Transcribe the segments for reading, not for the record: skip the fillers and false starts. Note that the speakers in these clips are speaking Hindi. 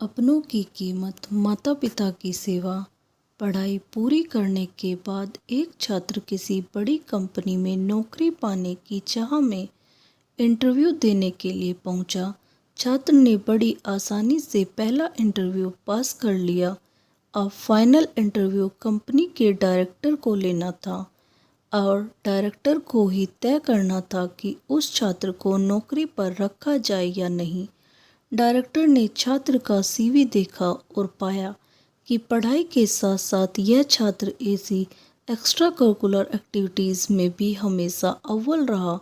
अपनों की कीमत, माता पिता की सेवा। पढ़ाई पूरी करने के बाद एक छात्र किसी बड़ी कंपनी में नौकरी पाने की चाह में इंटरव्यू देने के लिए पहुंचा। छात्र ने बड़ी आसानी से पहला इंटरव्यू पास कर लिया। अब फाइनल इंटरव्यू कंपनी के डायरेक्टर को लेना था और डायरेक्टर को ही तय करना था कि उस छात्र को नौकरी पर रखा जाए या नहीं। डायरेक्टर ने छात्र का सीवी देखा और पाया कि पढ़ाई के साथ साथ यह छात्र ऐसी एक्स्ट्रा करिकुलर एक्टिविटीज़ में भी हमेशा अव्वल रहा।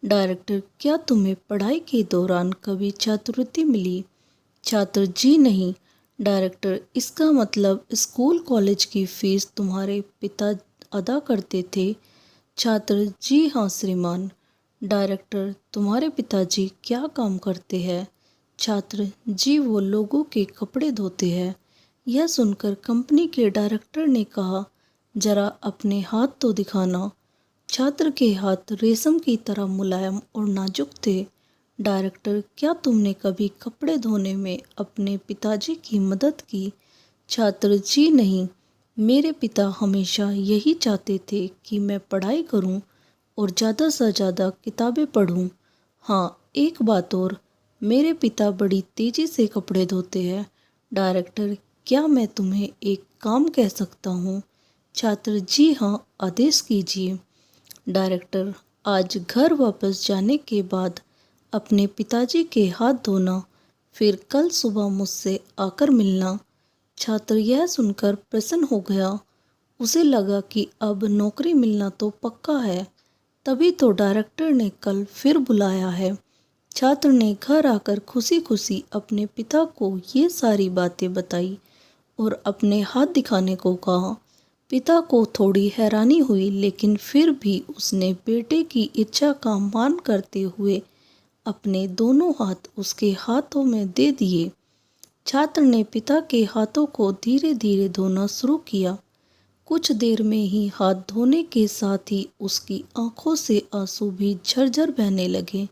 डायरेक्टर, क्या तुम्हें पढ़ाई के दौरान कभी छात्रवृत्ति मिली? छात्र, जी नहीं। डायरेक्टर, इसका मतलब स्कूल कॉलेज की फीस तुम्हारे पिता अदा करते थे? छात्र, जी हाँ श्रीमान। डायरेक्टर, तुम्हारे पिताजी क्या काम करते हैं? छात्र, जी वो लोगों के कपड़े धोते हैं। यह सुनकर कंपनी के डायरेक्टर ने कहा, जरा अपने हाथ तो दिखाना। छात्र के हाथ रेशम की तरह मुलायम और नाजुक थे। डायरेक्टर, क्या तुमने कभी कपड़े धोने में अपने पिताजी की मदद की? छात्र, जी नहीं। मेरे पिता हमेशा यही चाहते थे कि मैं पढ़ाई करूं और ज़्यादा से ज़्यादा किताबें पढूं। हाँ, एक बात और, मेरे पिता बड़ी तेज़ी से कपड़े धोते हैं। डायरेक्टर, क्या मैं तुम्हें एक काम कह सकता हूँ? छात्र, जी हाँ, आदेश कीजिए। डायरेक्टर, आज घर वापस जाने के बाद अपने पिताजी के हाथ धोना, फिर कल सुबह मुझसे आकर मिलना। छात्र यह सुनकर प्रसन्न हो गया। उसे लगा कि अब नौकरी मिलना तो पक्का है। तभी तो डायरेक्टर ने कल फिर बुलाया है। छात्र ने घर आकर खुशी खुशी अपने पिता को ये सारी बातें बताई और अपने हाथ दिखाने को कहा। पिता को थोड़ी हैरानी हुई, लेकिन फिर भी उसने बेटे की इच्छा का मान करते हुए अपने दोनों हाथ उसके हाथों में दे दिए। छात्र ने पिता के हाथों को धीरे धीरे धोना शुरू किया। कुछ देर में ही हाथ धोने के साथ ही उसकी आंखों से आंसू भी झरझर बहने लगे।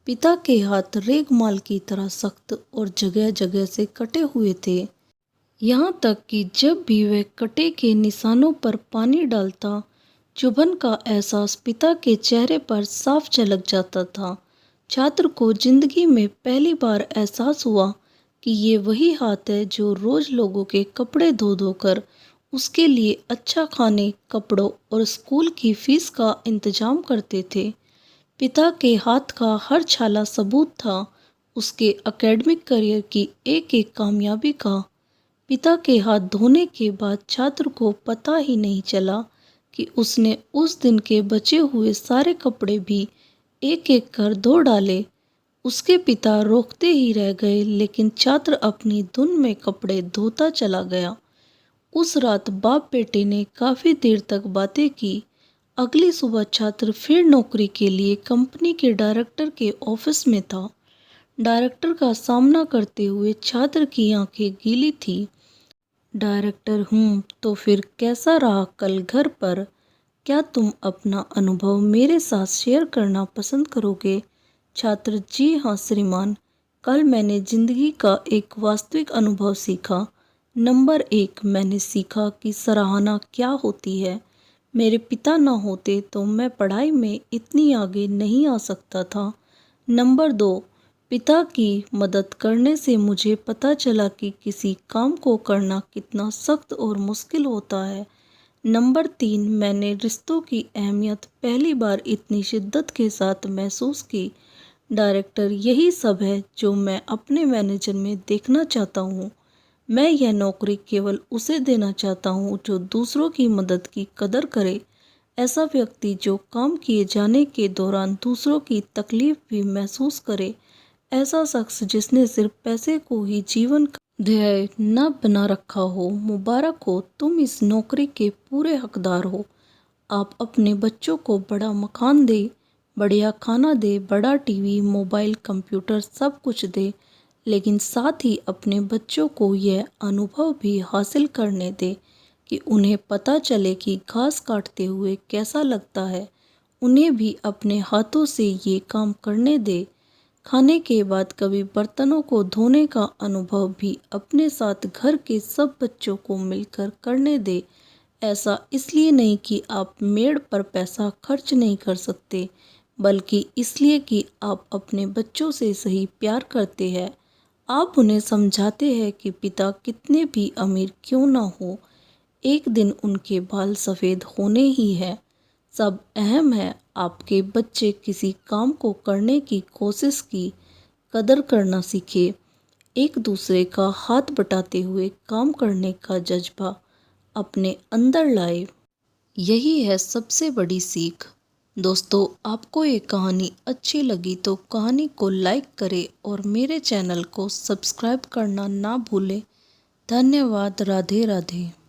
पिता के हाथ रेगमाल की तरह सख्त और जगह जगह से कटे हुए थे। यहाँ तक कि जब भी वह कटे के निशानों पर पानी डालता, चुभन का एहसास पिता के चेहरे पर साफ झलक जाता था। छात्र को जिंदगी में पहली बार एहसास हुआ कि ये वही हाथ है जो रोज लोगों के कपड़े धो धो कर उसके लिए अच्छा खाने, कपड़ों और स्कूल की फीस का इंतजाम करते थे। पिता के हाथ का हर छाला सबूत था उसके एकेडमिक करियर की एक एक कामयाबी का। पिता के हाथ धोने के बाद छात्र को पता ही नहीं चला कि उसने उस दिन के बचे हुए सारे कपड़े भी एक एक कर धो डाले। उसके पिता रोकते ही रह गए, लेकिन छात्र अपनी धुन में कपड़े धोता चला गया। उस रात बाप बेटे ने काफ़ी देर तक बातें की। अगली सुबह छात्र फिर नौकरी के लिए कंपनी के डायरेक्टर के ऑफिस में था। डायरेक्टर का सामना करते हुए छात्र की आंखें गीली थी। डायरेक्टर, हूँ तो फिर कैसा रहा कल घर पर? क्या तुम अपना अनुभव मेरे साथ शेयर करना पसंद करोगे? छात्र, जी हाँ श्रीमान। कल मैंने जिंदगी का एक वास्तविक अनुभव सीखा। नंबर 1, मैंने सीखा कि सराहना क्या होती है। मेरे पिता न होते तो मैं पढ़ाई में इतनी आगे नहीं आ सकता था। नंबर 2, पिता की मदद करने से मुझे पता चला कि किसी काम को करना कितना सख्त और मुश्किल होता है। नंबर 3, मैंने रिश्तों की अहमियत पहली बार इतनी शिद्दत के साथ महसूस की। डायरेक्टर, यही सब है जो मैं अपने मैनेजर में देखना चाहता हूँ। मैं यह नौकरी केवल उसे देना चाहता हूँ जो दूसरों की मदद की कदर करे। ऐसा व्यक्ति जो काम किए जाने के दौरान दूसरों की तकलीफ भी महसूस करे। ऐसा शख्स जिसने सिर्फ पैसे को ही जीवन का ध्येय न बना रखा हो। मुबारक हो, तुम इस नौकरी के पूरे हकदार हो। आप अपने बच्चों को बड़ा मकान दे, बढ़िया खाना दे, बड़ा टीवी, मोबाइल, कंप्यूटर सब कुछ दे, लेकिन साथ ही अपने बच्चों को यह अनुभव भी हासिल करने दे कि उन्हें पता चले कि घास काटते हुए कैसा लगता है। उन्हें भी अपने हाथों से ये काम करने दे। खाने के बाद कभी बर्तनों को धोने का अनुभव भी अपने साथ घर के सब बच्चों को मिलकर करने दें। ऐसा इसलिए नहीं कि आप मेड पर पैसा खर्च नहीं कर सकते, बल्कि इसलिए कि आप अपने बच्चों से सही प्यार करते हैं। आप उन्हें समझाते हैं कि पिता कितने भी अमीर क्यों ना हो, एक दिन उनके बाल सफ़ेद होने ही हैं। सब अहम है, आपके बच्चे किसी काम को करने की कोशिश की कदर करना सीखे, एक दूसरे का हाथ बटाते हुए काम करने का जज्बा अपने अंदर लाए। यही है सबसे बड़ी सीख। दोस्तों, आपको ये कहानी अच्छी लगी तो कहानी को लाइक करें और मेरे चैनल को सब्सक्राइब करना ना भूलें। धन्यवाद। राधे राधे।